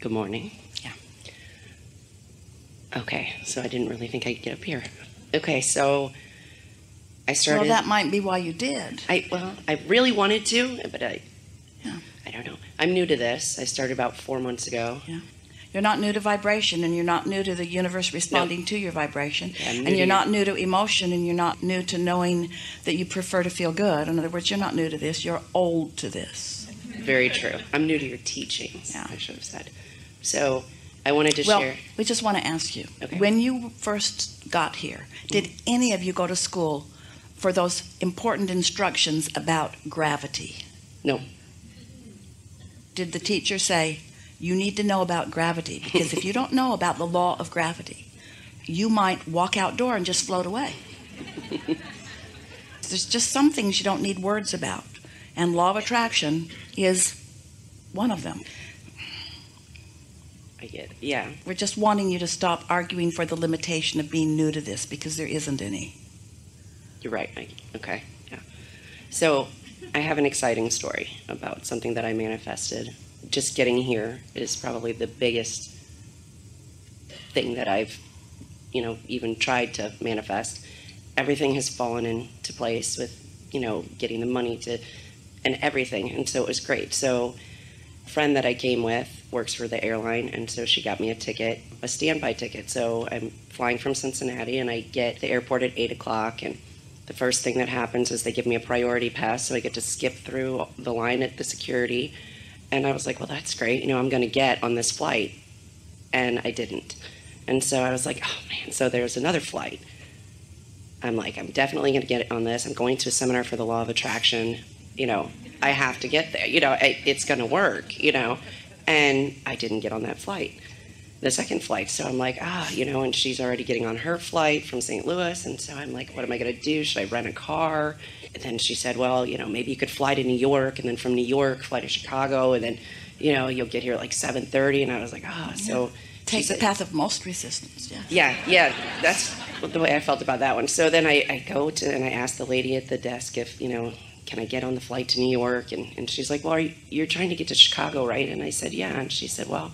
Good morning. Yeah. Okay, so I didn't really think I'd get up here. Okay, so I started... Well, that might be why you did. I really wanted to, but I don't know. I'm new to this. I started about 4 months ago. Yeah. You're not new to vibration, and you're not new to the universe responding to your vibration. Yeah, and you're not new to emotion, and you're not new to knowing that you prefer to feel good. In other words, you're not new to this. You're old to this. Very true. I'm new to your teachings, Yeah. I should have said. So I wanted to Well, share... we just want to ask you, Okay. when you first got here, did any of you go to school for those important instructions about gravity? No. Did the teacher say, you need to know about gravity, because if you don't know about the law of gravity, you might walk outdoor and just float away. There's just some things you don't need words about, and law of attraction is one of them. I get it. Yeah. We're just wanting you to stop arguing for the limitation of being new to this, because there isn't any. You're right, Maggie. Okay, yeah. So I have an exciting story about something that I manifested. Just getting here is probably the biggest thing that I've, even tried to manifest. Everything has fallen into place with, getting the money and everything. And so it was great. So a friend that I came with works for the airline, and so she got me a standby ticket. So I'm flying from Cincinnati, and I get to the airport at 8 o'clock, and the first thing that happens is they give me a priority pass, so I get to skip through the line at the security. And I was like, well, that's great. I'm going to get on this flight. And I didn't. And so I was like, oh, man. So there's another flight. I'm like, I'm definitely going to get on this. I'm going to a seminar for the law of attraction. I have to get there. It's going to work, And I didn't get on that flight, the second flight. So I'm like, and she's already getting on her flight from St. Louis. And so I'm like, what am I going to do? Should I rent a car? And then she said, well, maybe you could fly to New York, and then from New York, fly to Chicago, and then, you'll get here at like 7:30. And I was like, so... Take the path of most resistance, yeah. Yeah, that's the way I felt about that one. So then I go to, and I ask the lady at the desk if, can I get on the flight to New York? And she's like, well, you're trying to get to Chicago, right? And I said, yeah. And she said, well,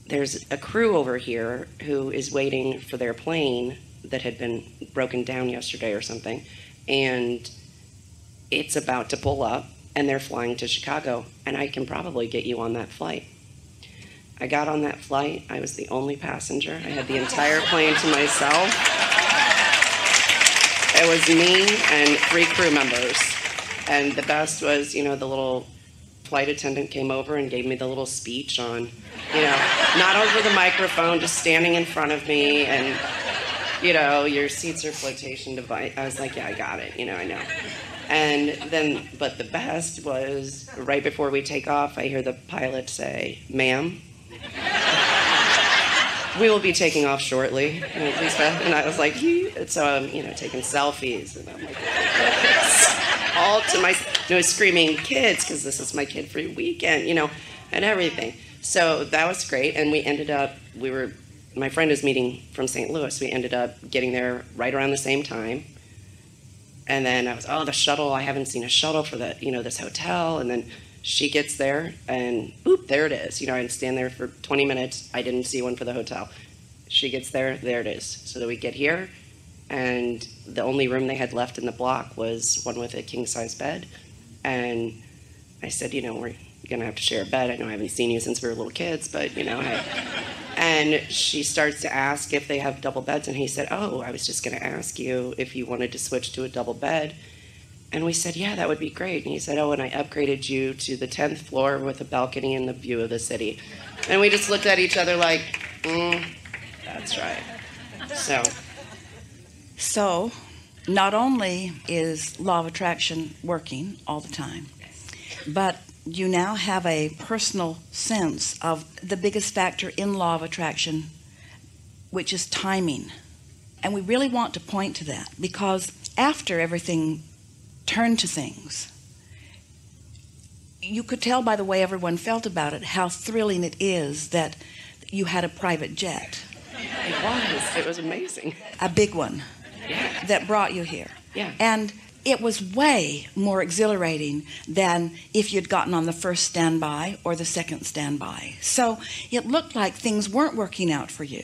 there's a crew over here who is waiting for their plane that had been broken down yesterday or something, and it's about to pull up, and they're flying to Chicago, and I can probably get you on that flight. I got on that flight. I was the only passenger. I had the entire plane to myself. It was me and 3 crew members. And the best was, the little flight attendant came over and gave me the little speech on, not over the microphone, just standing in front of me, and, your seats are flotation device. I was like, yeah, I got it, I know. And then, but the best was, right before we take off, I hear the pilot say, ma'am, we will be taking off shortly. And I was like, so I'm, taking selfies, and I'm like, all to my, screaming kids, because this is my kid-free weekend, and everything. So that was great, and we ended up, my friend is meeting from St. Louis. We ended up getting there right around the same time. And then I was, the shuttle, I haven't seen a shuttle for the, this hotel. And then she gets there, and boop, there it is. I'd stand there for 20 minutes. I didn't see one for the hotel. She gets there it is. So that we get here, and the only room they had left in the block was one with a king-size bed. And I said, we're going to have to share a bed. I know I haven't seen you since we were little kids, but, And she starts to ask if they have double beds, and he said, I was just going to ask you if you wanted to switch to a double bed. And we said, yeah, that would be great. And he said, and I upgraded you to the 10th floor with a balcony and the view of the city. And we just looked at each other like, that's right. So, not only is law of attraction working all the time, but you now have a personal sense of the biggest factor in law of attraction, which is timing. And we really want to point to that, because after everything turned to things, you could tell by the way everyone felt about it how thrilling it is that you had a private jet. It was amazing. A big one. Yeah. That brought you here. Yeah. And it was way more exhilarating than if you'd gotten on the first standby or the second standby. So it looked like things weren't working out for you.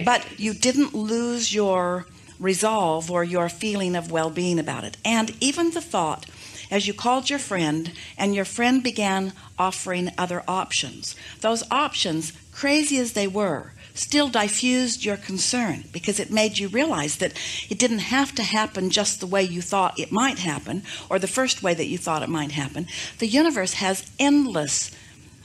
But you didn't lose your resolve or your feeling of well-being about it. And even the thought, as you called your friend and your friend began offering other options, those options, crazy as they were, still diffused your concern, because it made you realize that it didn't have to happen just the way you thought it might happen, or the first way that you thought it might happen. The universe has endless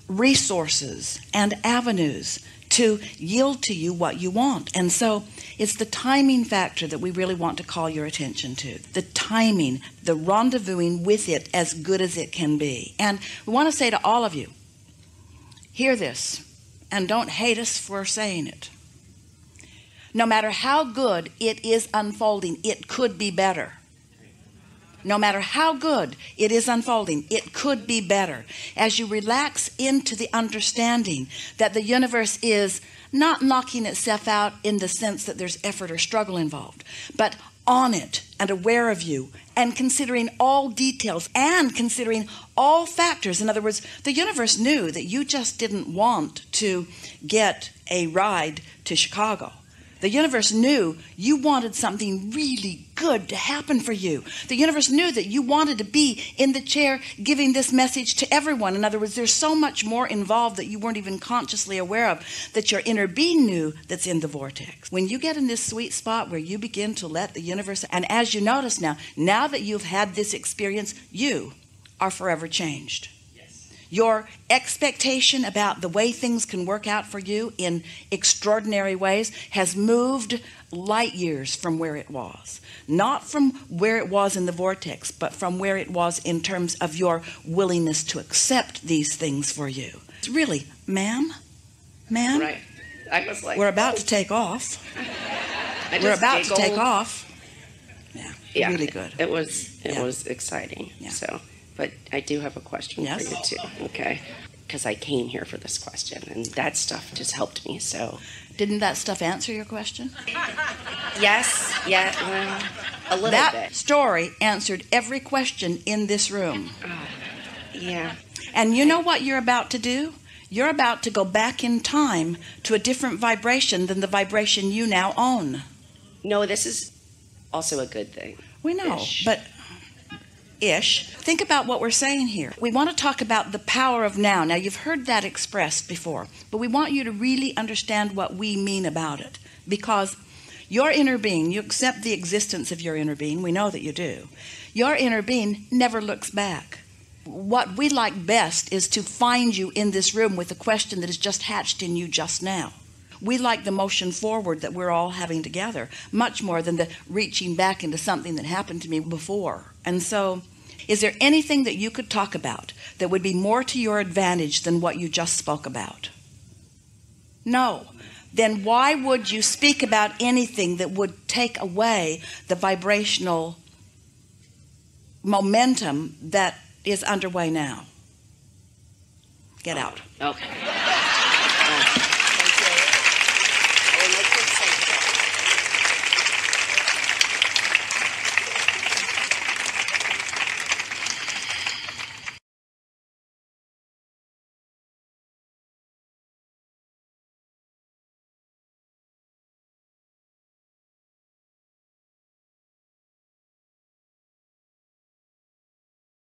resources and avenues to yield to you what you want. And so it's the timing factor that we really want to call your attention to. The timing, the rendezvousing with it as good as it can be. And we want to say to all of you, hear this, and don't hate us for saying it. No matter how good it is unfolding, it could be better. No matter how good it is unfolding, it could be better. As you relax into the understanding that the universe is not knocking itself out in the sense that there's effort or struggle involved, but on it and aware of you and considering all details and considering all factors. In other words, the universe knew that you just didn't want to get a ride to Chicago. The universe knew you wanted something really good to happen for you. The universe knew that you wanted to be in the chair giving this message to everyone. In other words, there's so much more involved that you weren't even consciously aware of, that your inner being knew that's in the vortex. When you get in this sweet spot where you begin to let the universe, and as you notice now that you've had this experience, you are forever changed. Your expectation about the way things can work out for you in extraordinary ways has moved light years from where it was. Not from where it was in the vortex, but from where it was in terms of your willingness to accept these things for you. It's really, ma'am, Right. I was like, we're about to take off. We're about to take off. Yeah, really good. It was exciting. Yeah. So. But I do have a question for you too, okay? Because I came here for this question, and that stuff just helped me, so. Didn't that stuff answer your question? Yes, well, a little bit. That story answered every question in this room. Yeah. And you know what you're about to do? You're about to go back in time to a different vibration than the vibration you now own. No, this is also a good thing. We know, but... Think about what we're saying here. We want to talk about the power of now. Now, you've heard that expressed before, but we want you to really understand what we mean about it, because your inner being, you accept the existence of your inner being. We know that you do. Your inner being never looks back. What we like best is to find you in this room with a question that has just hatched in you just now. We like the motion forward that we're all having together much more than the reaching back into something that happened to me before. And so, is there anything that you could talk about that would be more to your advantage than what you just spoke about? No. Then why would you speak about anything that would take away the vibrational momentum that is underway now? Get out. Okay.